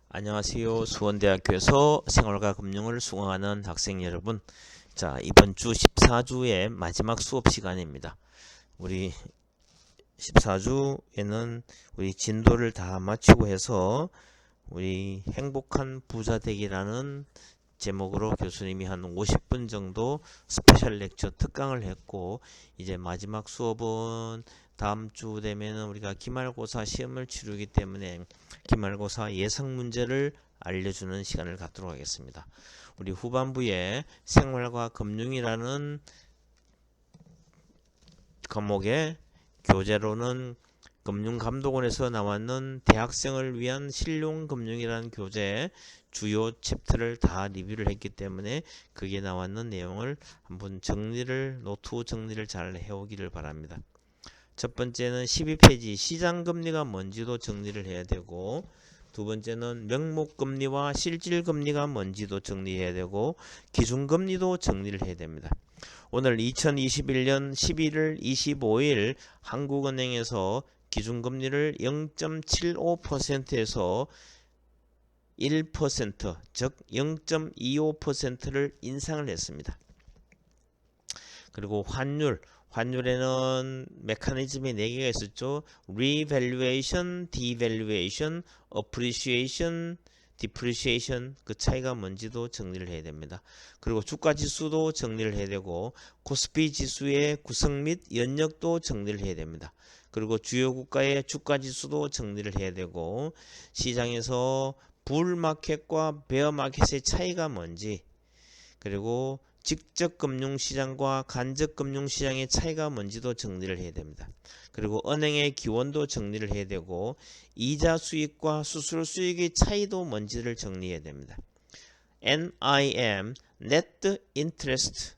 안녕하세요. 수원대학교에서 생활과 금융을 수강하는 학생 여러분. 자, 이번 주 14주의 마지막 수업 시간입니다. 우리 14주에는 우리 진도를 다 마치고 해서 우리 행복한 부자 되기라는 제목으로 교수님이 한 50분 정도 스페셜 렉처 특강을 했고, 이제 마지막 수업은 다음 주 되면 우리가 기말고사 시험을 치르기 때문에 기말고사 예상 문제를 알려주는 시간을 갖도록 하겠습니다. 우리 후반부에 생활과 금융이라는 과목의 교재로는 금융감독원에서 나왔는 대학생을 위한 실용금융이라는 교재 주요 챕터를 다 리뷰를 했기 때문에 그게 나왔는 내용을 한번 노트 정리를 잘 해오기를 바랍니다. 첫 번째는 12페이지 시장금리가 뭔지도 정리를 해야 되고, 두 번째는 명목금리와 실질금리가 뭔지도 정리해야 되고, 기준금리도 정리를 해야 됩니다. 오늘 2021년 11월 25일 한국은행에서 기준금리를 0.75%에서 1%, 즉 0.25%를 인상을 했습니다. 그리고 환율에는 메커니즘이 4개가 있었죠. Revaluation, Devaluation, Appreciation, Depreciation, 그 차이가 뭔지도 정리를 해야 됩니다. 그리고 주가지수도 정리를 해야 되고, 코스피 지수의 구성 및 연력도 정리를 해야 됩니다. 그리고 주요 국가의 주가지수도 정리를 해야 되고, 시장에서 불마켓과 베어마켓의 차이가 뭔지, 그리고 직접 금융시장과 간접 금융시장의 차이가 뭔지도 정리를 해야 됩니다. 그리고 은행의 기원도 정리를 해야 되고, 이자 수익과 수수료 수익의 차이도 뭔지를 정리해야 됩니다. NIM, Net Interest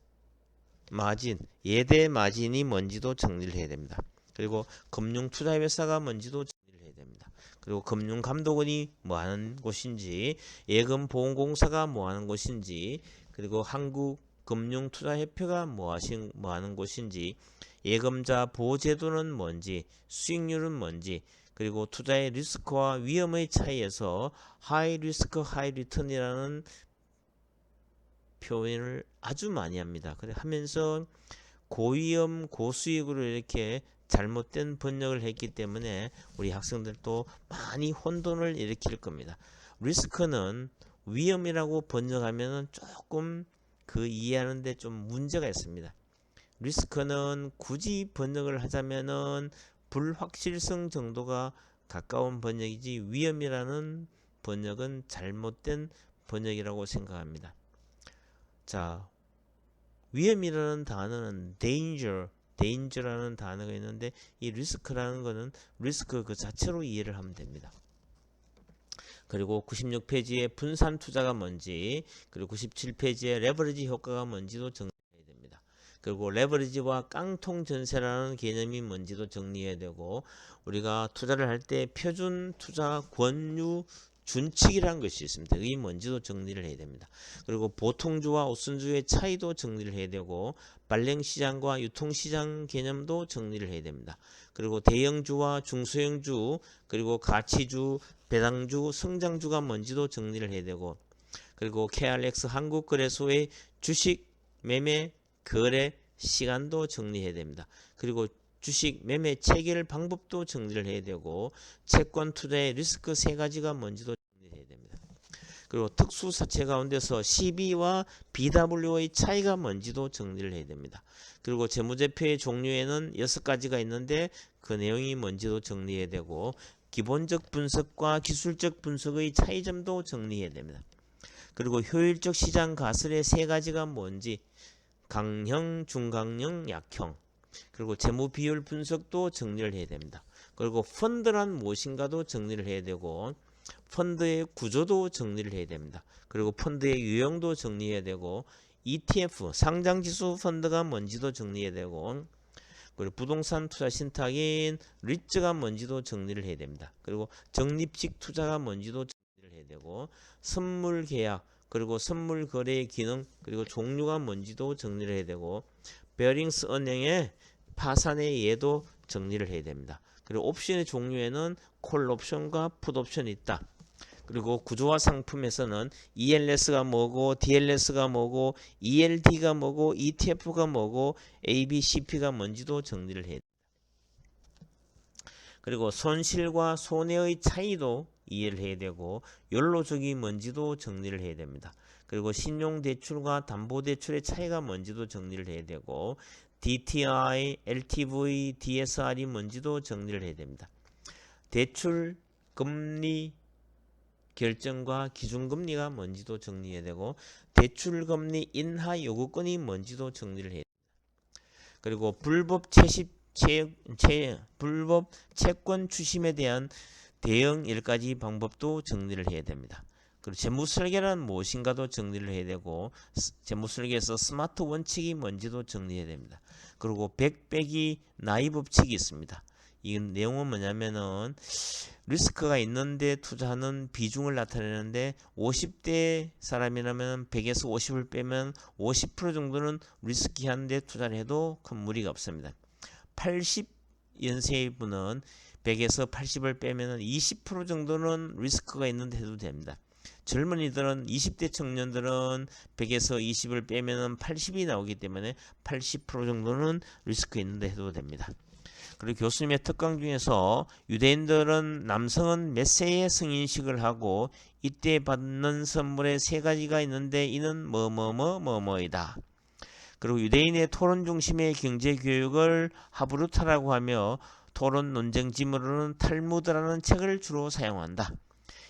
Margin, 예대 마진이 뭔지도 정리를 해야 됩니다. 그리고 금융투자회사가 뭔지도 정리를 해야 됩니다. 그리고 금융감독원이 뭐하는 곳인지, 예금보험공사가 뭐하는 곳인지, 그리고 한국금융투자협회가 뭐하는 곳인지, 예금자 보호제도는 뭔지, 수익률은 뭔지, 그리고 투자의 리스크와 위험의 차이에서 하이 리스크 하이 리턴이라는 표현을 아주 많이 합니다. 그래 하면서 고위험 고수익으로 이렇게 잘못된 번역을 했기 때문에 우리 학생들도 많이 혼돈을 일으킬 겁니다. 리스크는 위험이라고 번역하면 조금 그 이해하는데 좀 문제가 있습니다. 리스크는 굳이 번역을 하자면은 불확실성 정도가 가까운 번역이지, 위험이라는 번역은 잘못된 번역이라고 생각합니다. 자, 위험이라는 단어는 danger라는 단어가 있는데, 이 리스크라는 거는 리스크 그 자체로 이해를 하면 됩니다. 그리고 96페이지에 분산 투자가 뭔지, 그리고 97페이지에 레버리지 효과가 뭔지도 정리해야 됩니다. 그리고 레버리지와 깡통 전세라는 개념이 뭔지도 정리해야 되고, 우리가 투자를 할 때 표준 투자 권유 준칙이라는 것이 있습니다. 이게 뭔지도 정리를 해야 됩니다. 그리고 보통주와 우선주의 차이도 정리를 해야 되고, 발행시장과 유통시장 개념도 정리를 해야 됩니다. 그리고 대형주와 중소형주, 그리고 가치주, 배당주, 성장주가 뭔지도 정리를 해야 되고, 그리고 KRX 한국거래소의 주식 매매 거래 시간도 정리해야 됩니다. 그리고 주식 매매 체결 방법도 정리를 해야 되고, 채권 투자의 리스크 3가지가 뭔지도 정리해야 됩니다. 그리고 특수사채 가운데서 CB와 BW의 차이가 뭔지도 정리를 해야 됩니다. 그리고 재무제표의 종류에는 6가지가 있는데 그 내용이 뭔지도 정리해야 되고, 기본적 분석과 기술적 분석의 차이점도 정리해야 됩니다. 그리고 효율적 시장 가설의 3가지가 뭔지, 강형, 중강형, 약형, 그리고 재무 비율 분석도 정리를 해야 됩니다. 그리고 펀드란 무엇인가도 정리를 해야 되고, 펀드의 구조도 정리를 해야 됩니다. 그리고 펀드의 유형도 정리해야 되고, ETF, 상장지수 펀드가 뭔지도 정리해야 되고, 그리고 부동산 투자 신탁인 리츠가 뭔지도 정리를 해야 됩니다. 그리고 적립식 투자가 뭔지도 정리를 해야 되고, 선물 계약, 그리고 선물 거래의 기능, 그리고 종류가 뭔지도 정리를 해야 되고, 베어링스 은행의 파산의 예도 정리를 해야 됩니다. 그리고 옵션의 종류에는 콜 옵션과 풋 옵션이 있다. 그리고 구조화 상품에서는 ELS가 뭐고 DLS가 뭐고 ELD가 뭐고 ETF가 뭐고 ABCP가 뭔지도 정리를 해야 됩니다. 그리고 손실과 손해의 차이도 이해를 해야 되고 연로적이 뭔지도 정리를 해야 됩니다. 그리고 신용대출과 담보대출의 차이가 뭔지도 정리를 해야 되고 DTI, LTV, DSR이 뭔지도 정리를 해야 됩니다. 대출 금리 결정과 기준금리가 뭔지도 정리해야 되고 대출금리 인하 요구권이 뭔지도 정리를 해야 됩니다. 그리고 불법 채권 추심에 대한 대응 10가지 방법도 정리를 해야 됩니다. 그리고 재무설계란 무엇인가도 정리를 해야 되고 재무설계에서 스마트 원칙이 뭔지도 정리해야 됩니다. 그리고 100 빼기 나이 법칙이 있습니다. 이 내용은 뭐냐면은 리스크가 있는데 투자하는 비중을 나타내는데 50대 사람이라면 100에서 50을 빼면 50% 정도는 리스키한 데 투자를 해도 큰 무리가 없습니다. 80연세의 분은 100에서 80을 빼면 20% 정도는 리스크가 있는데 해도 됩니다. 젊은이들은 20대 청년들은 100에서 20을 빼면 80이 나오기 때문에 80% 정도는 리스크 있는데 해도 됩니다. 그리고 교수님의 특강 중에서 유대인들은 남성은 몇 세에 성인식을 하고 이때 받는 선물에 3가지가 있는데 이는 뭐뭐이다. 그리고 유대인의 토론 중심의 경제교육을 하브루타라고 하며 토론 논쟁지물로는 탈무드라는 책을 주로 사용한다.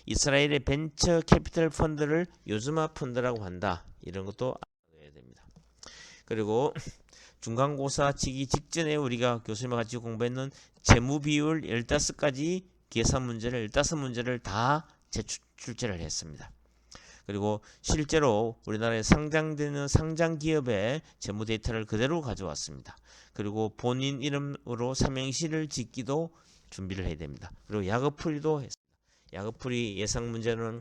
이스라엘의 벤처 캐피털 펀드를 요즈마 펀드라고 한다. 이런 것도 알아야 됩니다. 그리고 중간고사 치기 직전에 우리가 교수님과 같이 공부했는 재무비율 15가지 계산 문제를 15문제를 다 출제를 했습니다. 그리고 실제로 우리나라에 상장되는 상장 기업의 재무 데이터를 그대로 가져왔습니다. 그리고 본인 이름으로 삼행시를 짓기도 준비를 해야 됩니다. 그리고 야급풀이도 했습니다. 야급풀이 예상 문제는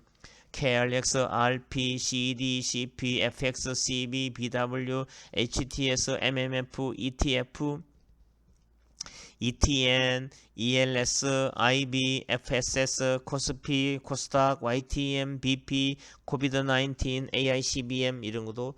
KRX, RP, CD, CP, FX, CB, BW, HTS, MMF, ETF, ETN, ELS, IB, FSS, 코스피, 코스닥, YTM, BP, 코비드-19, AICBM 이런 것도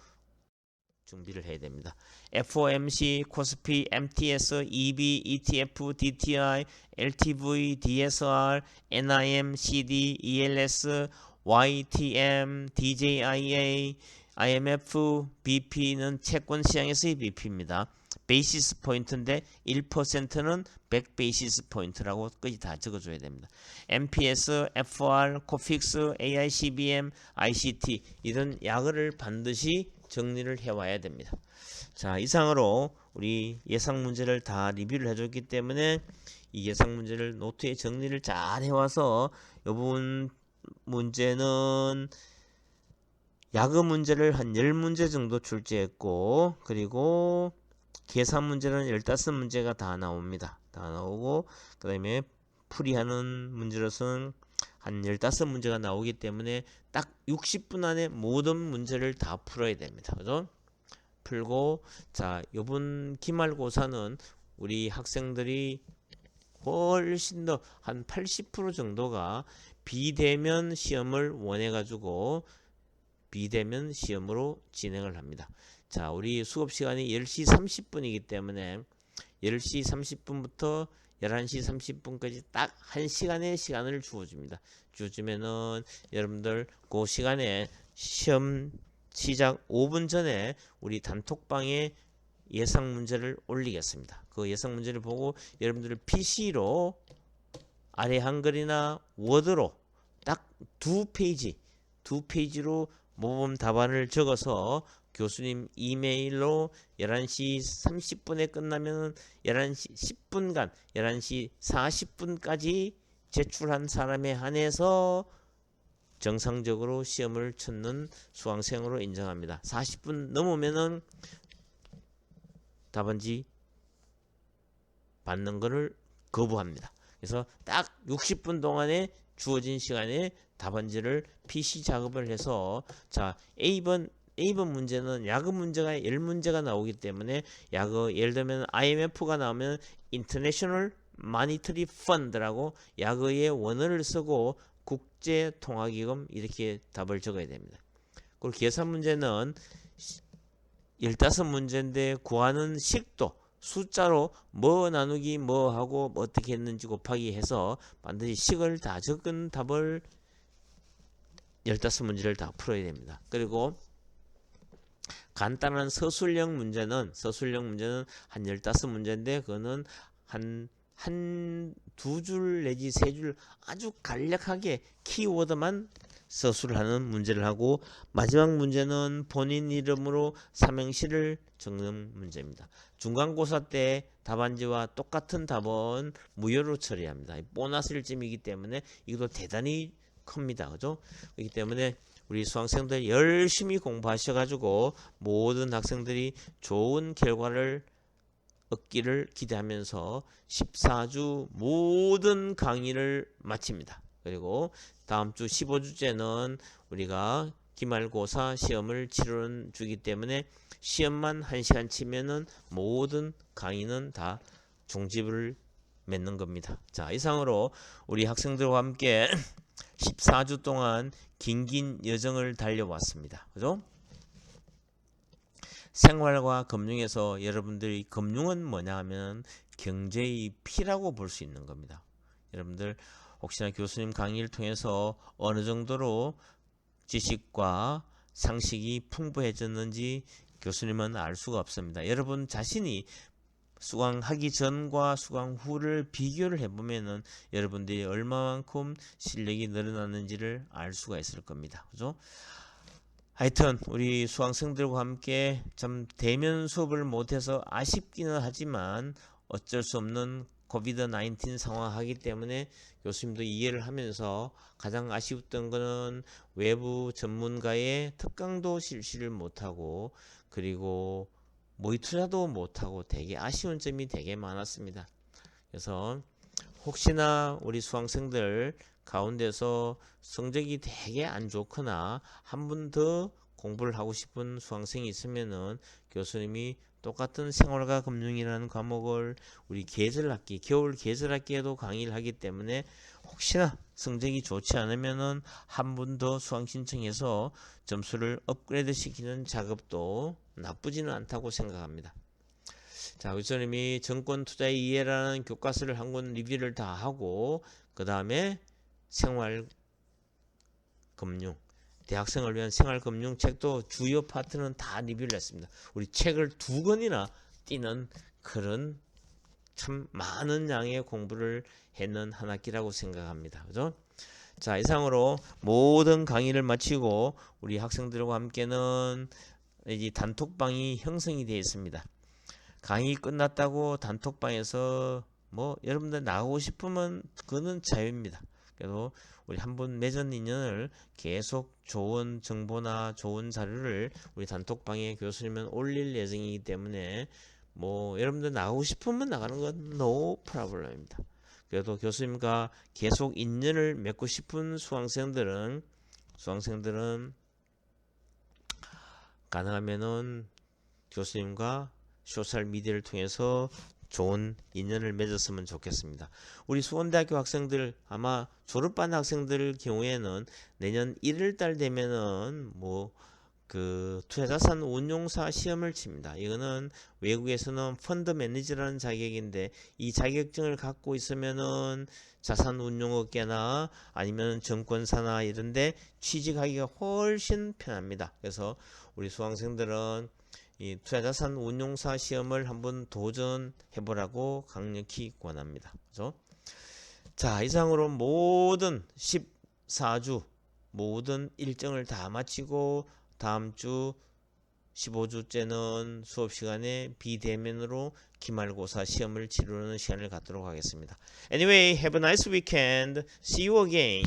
준비를 해야 됩니다. FOMC, 코스피, MTS, EB, ETF, DTI, LTV, DSR, NIM, CD, ELS, YTM, DJIA, IMF, BP는 채권 시장에서의 BP입니다. 베이시스 포인트인데 1%는 100 베이시스 포인트라고 끝이 다 적어줘야 됩니다. MPS, FR, 코픽스, AICBM, ICT 이런 약을 반드시 정리를 해와야 됩니다. 자, 이상으로 우리 예상 문제를 다 리뷰를 해줬기 때문에 이 예상 문제를 노트에 정리를 잘 해와서 이 부분 문제는 야금 문제를 한 10문제 정도 출제했고 그리고 계산 문제는 15문제가 다 나옵니다. 다 나오고 그 다음에 풀이하는 문제로서는 한 15문제가 나오기 때문에 딱 60분 안에 모든 문제를 다 풀어야 됩니다. 그죠? 풀고 자, 요번 기말고사는 우리 학생들이 훨씬 더 한 80% 정도가 비대면 시험을 원해 가지고 비대면 시험으로 진행을 합니다. 자, 우리 수업 시간이 10시 30분이기 때문에 10시 30분부터 11시 30분까지 딱 1시간의 시간을 주어줍니다. 주어주면은 여러분들 그 시간에 시험 시작 5분 전에 우리 단톡방에 예상 문제를 올리겠습니다. 그 예상 문제를 보고 여러분들 PC로 아래 한글이나 워드로 딱 2페이지로 모범 답안을 적어서 교수님 이메일로 11시 30분에 끝나면 11시 10분간 11시 40분까지 제출한 사람에 한해서 정상적으로 시험을 치는 수강생으로 인정합니다. 40분 넘으면은 답안지 받는 것을 거부합니다. 그래서 딱 60분 동안에 주어진 시간에 답안지를 PC 작업을 해서 자, A번 문제는 야금 문제가 10문제가 나오기 때문에 예를 들면 IMF가 나오면 International Monetary Fund라고 약의 원어를 쓰고 국제통화기금 이렇게 답을 적어야 됩니다. 그리고 계산 문제는 15문제인데 구하는 식도 숫자로 뭐 나누기 뭐 하고 뭐 어떻게 했는지 곱하기 해서 반드시 식을 다 적은 답을 15문제를 다 풀어야 됩니다. 그리고 간단한 서술형 문제는 한 15문제인데 그거는 한 두 줄 내지 세 줄 아주 간략하게 키워드만 서술을 하는 문제를 하고, 마지막 문제는 본인 이름으로 삼행시를 적는 문제입니다. 중간고사 때 답안지와 똑같은 답은 무효로 처리합니다. 보너스 1점이기 때문에 이것도 대단히 큽니다. 그죠? 그렇기 때문에 우리 수강생들 열심히 공부하셔가지고 모든 학생들이 좋은 결과를 얻기를 기대하면서 14주 모든 강의를 마칩니다. 그리고 다음 주 15주째는 우리가 기말고사 시험을 치르는 주기 때문에 시험만 1시간 치면은 모든 강의는 다 종집을 맺는 겁니다. 자, 이상으로 우리 학생들과 함께 14주 동안 긴 여정을 달려왔습니다. 그죠? 생활과 금융에서 여러분들이 금융은 뭐냐 하면 경제의 피라고 볼 수 있는 겁니다. 여러분들 혹시나 교수님 강의를 통해서 어느 정도로 지식과 상식이 풍부해졌는지 교수님은 알 수가 없습니다. 여러분 자신이 수강하기 전과 수강 후를 비교를 해보면은 여러분들이 얼마만큼 실력이 늘어났는지를 알 수가 있을 겁니다. 그죠? 하여튼 우리 수강생들과 함께 참 대면 수업을 못해서 아쉽기는 하지만 어쩔 수 없는 코비드-19 상황하기 때문에 교수님도 이해를 하면서 가장 아쉬웠던 것은 외부 전문가의 특강도 실시를 못하고 그리고 모의 투자도 못하고 되게 아쉬운 점이 되게 많았습니다. 그래서 혹시나 우리 수강생들 가운데서 성적이 되게 안 좋거나 한 번 더 공부를 하고 싶은 수강생이 있으면은 교수님이 똑같은 생활과 금융이라는 과목을 우리 계절학기, 겨울 계절학기에도 강의를 하기 때문에 혹시나 성적이 좋지 않으면은 한 번 더 수강 신청해서 점수를 업그레이드 시키는 작업도 나쁘지는 않다고 생각합니다. 자, 교수님이 정권 투자의 이해라는 교과서를 한 권 리뷰를 다 하고 그 다음에 생활 금융, 대학생을 위한 생활 금융 책도 주요 파트는 다 리뷰를 했습니다. 우리 책을 2권이나 띄는 그런 참 많은 양의 공부를 했는 한 학기라고 생각합니다. 그죠? 자, 이상으로 모든 강의를 마치고 우리 학생들과 함께는 이제 단톡방이 형성이 되어 있습니다. 강의 끝났다고 단톡방에서 뭐 여러분들 나가고 싶으면 그거는 자유입니다. 그래도 우리 한번 맺은 인연을 계속 좋은 정보나 좋은 자료를 우리 단톡방에 교수님은 올릴 예정이기 때문에 뭐 여러분들 나가고 싶으면 나가는 건 no problem입니다. 그래도 교수님과 계속 인연을 맺고 싶은 수강생들은 가능하면은 교수님과 소셜미디어를 통해서 좋은 인연을 맺었으면 좋겠습니다. 우리 수원대학교 학생들 아마 졸업반 학생들 경우에는 내년 1월달 되면은 뭐 그 투자자산 운용사 시험을 칩니다. 이거는 외국에서는 펀드 매니저라는 자격인데 이 자격증을 갖고 있으면은 자산 운용업계나 아니면 증권사나 이런데 취직하기가 훨씬 편합니다. 그래서 우리 수강생들은 이 투자자산 운용사 시험을 한번 도전해 보라고 강력히 권합니다. 그죠? 자, 이상으로 모든 14주 모든 일정을 다 마치고 다음 주 15주째는 수업 시간에 비대면으로 기말고사 시험을 치르는 시간을 갖도록 하겠습니다. Anyway, have a nice weekend. See you again.